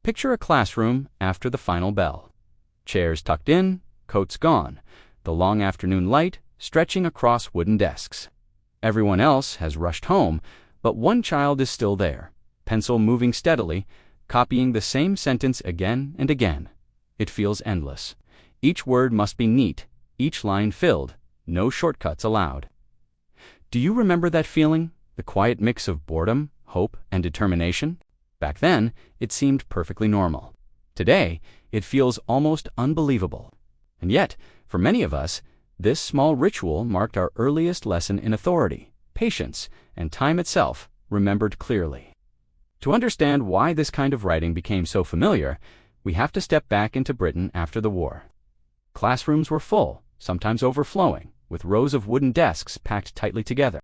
Picture a classroom after the final bell. Chairs tucked in, coats gone, the long afternoon light stretching across wooden desks. Everyone else has rushed home, but one child is still there, pencil moving steadily, copying the same sentence again and again. It feels endless. Each word must be neat, each line filled, no shortcuts allowed. Do you remember that feeling? The quiet mix of boredom, hope, and determination? Back then, it seemed perfectly normal. Today, it feels almost unbelievable. And yet, for many of us, this small ritual marked our earliest lesson in authority, patience, and time itself, remembered clearly. To understand why this kind of writing became so familiar, we have to step back into Britain after the war. Classrooms were full, sometimes overflowing, with rows of wooden desks packed tightly together.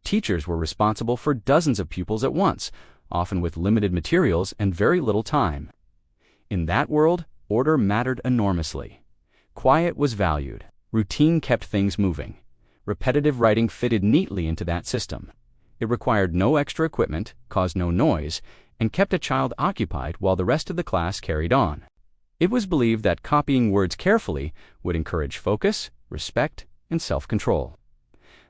Teachers were responsible for dozens of pupils at once, often with limited materials and very little time. In that world, order mattered enormously. Quiet was valued. Routine kept things moving. Repetitive writing fitted neatly into that system. It required no extra equipment, caused no noise, and kept a child occupied while the rest of the class carried on. It was believed that copying words carefully would encourage focus, respect, and self-control.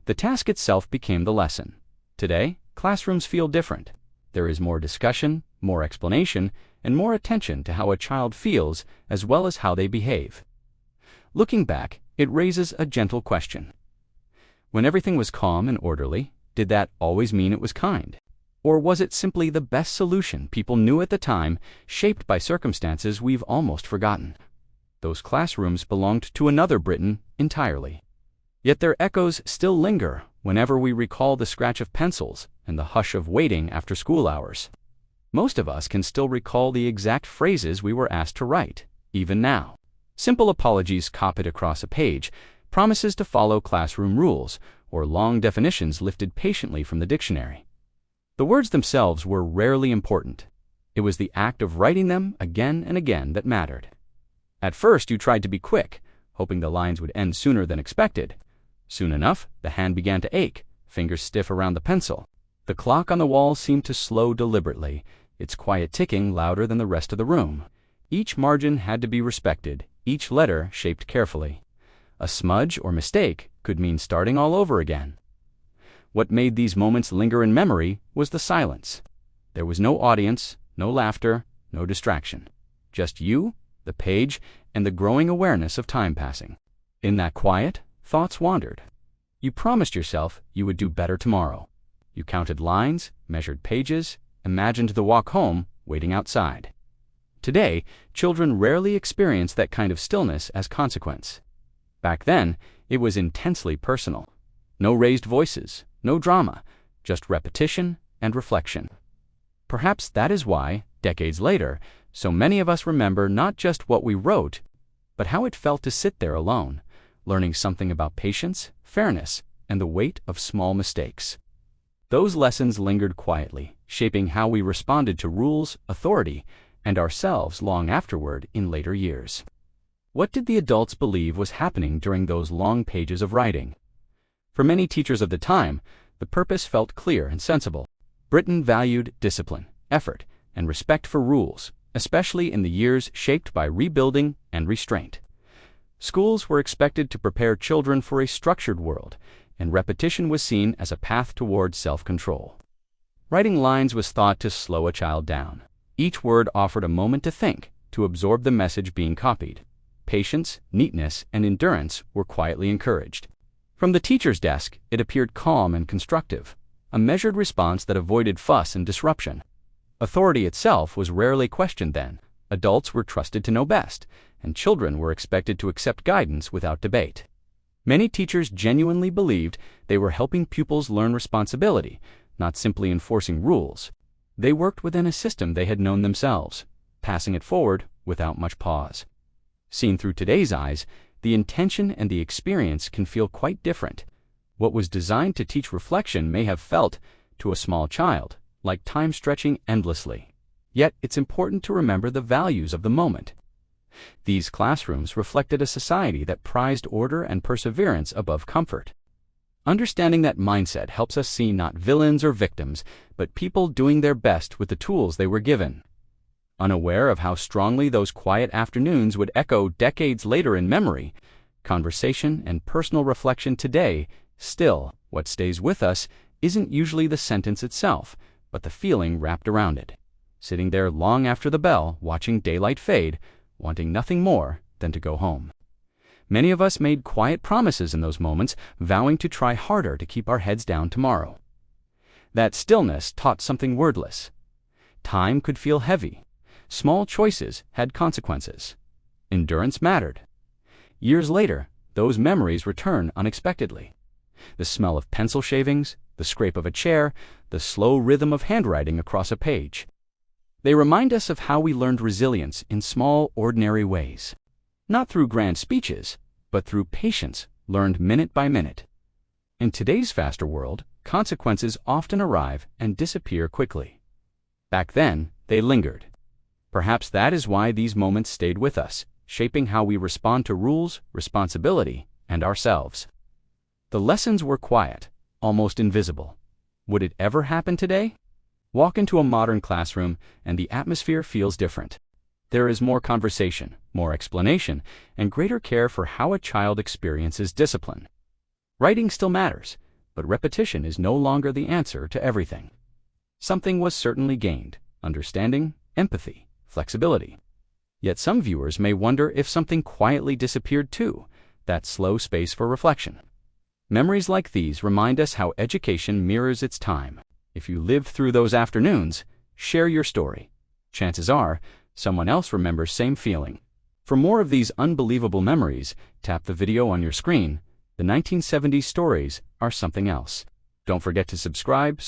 The task itself became the lesson. Today, classrooms feel different. There is more discussion, more explanation, and more attention to how a child feels as well as how they behave. Looking back, it raises a gentle question. When everything was calm and orderly, did that always mean it was kind? Or was it simply the best solution people knew at the time, shaped by circumstances we've almost forgotten? Those classrooms belonged to another Britain entirely. Yet their echoes still linger whenever we recall the scratch of pencils and the hush of waiting after school hours. Most of us can still recall the exact phrases we were asked to write, even now. Simple apologies copied across a page, promises to follow classroom rules, or long definitions lifted patiently from the dictionary. The words themselves were rarely important. It was the act of writing them again and again that mattered. At first, you tried to be quick, hoping the lines would end sooner than expected. Soon enough, the hand began to ache, fingers stiff around the pencil. The clock on the wall seemed to slow deliberately, its quiet ticking louder than the rest of the room. Each margin had to be respected, each letter shaped carefully. A smudge or mistake could mean starting all over again. What made these moments linger in memory was the silence. There was no audience, no laughter, no distraction. Just you, the page, and the growing awareness of time passing. In that quiet, thoughts wandered. You promised yourself you would do better tomorrow. You counted lines, measured pages, imagined the walk home, waiting outside. Today, children rarely experience that kind of stillness as consequence. Back then, it was intensely personal. No raised voices, no drama, just repetition and reflection. Perhaps that is why, decades later, so many of us remember not just what we wrote, but how it felt to sit there alone, learning something about patience, fairness, and the weight of small mistakes. Those lessons lingered quietly, shaping how we responded to rules, authority, and ourselves long afterward in later years. What did the adults believe was happening during those long pages of writing? For many teachers of the time, the purpose felt clear and sensible. Britain valued discipline, effort, and respect for rules, especially in the years shaped by rebuilding and restraint. Schools were expected to prepare children for a structured world, and repetition was seen as a path toward self-control. Writing lines was thought to slow a child down. Each word offered a moment to think, to absorb the message being copied. Patience, neatness, and endurance were quietly encouraged. From the teacher's desk, it appeared calm and constructive, a measured response that avoided fuss and disruption. Authority itself was rarely questioned then. Adults were trusted to know best, and children were expected to accept guidance without debate. Many teachers genuinely believed they were helping pupils learn responsibility, not simply enforcing rules. They worked within a system they had known themselves, passing it forward without much pause. Seen through today's eyes, the intention and the experience can feel quite different. What was designed to teach reflection may have felt, to a small child, like time stretching endlessly. Yet it's important to remember the values of the moment. These classrooms reflected a society that prized order and perseverance above comfort. Understanding that mindset helps us see not villains or victims, but people doing their best with the tools they were given. Unaware of how strongly those quiet afternoons would echo decades later in memory, conversation and personal reflection today, still, what stays with us isn't usually the sentence itself, but the feeling wrapped around it. Sitting there long after the bell, watching daylight fade, wanting nothing more than to go home. Many of us made quiet promises in those moments, vowing to try harder to keep our heads down tomorrow. That stillness taught something wordless. Time could feel heavy. Small choices had consequences. Endurance mattered. Years later, those memories return unexpectedly. The smell of pencil shavings, the scrape of a chair, the slow rhythm of handwriting across a page. They remind us of how we learned resilience in small, ordinary ways. Not through grand speeches, but through patience learned minute by minute. In today's faster world, consequences often arrive and disappear quickly. Back then, they lingered. Perhaps that is why these moments stayed with us, shaping how we respond to rules, responsibility, and ourselves. The lessons were quiet, almost invisible. Would it ever happen today? Walk into a modern classroom, and the atmosphere feels different. There is more conversation, more explanation, and greater care for how a child experiences discipline. Writing still matters, but repetition is no longer the answer to everything. Something was certainly gained: understanding, empathy, flexibility. Yet some viewers may wonder if something quietly disappeared too, that slow space for reflection. Memories like these remind us how education mirrors its time. If you lived through those afternoons, share your story. Chances are, someone else remembers same feeling. For more of these unbelievable memories, tap the video on your screen. The 1970s stories are something else. Don't forget to subscribe.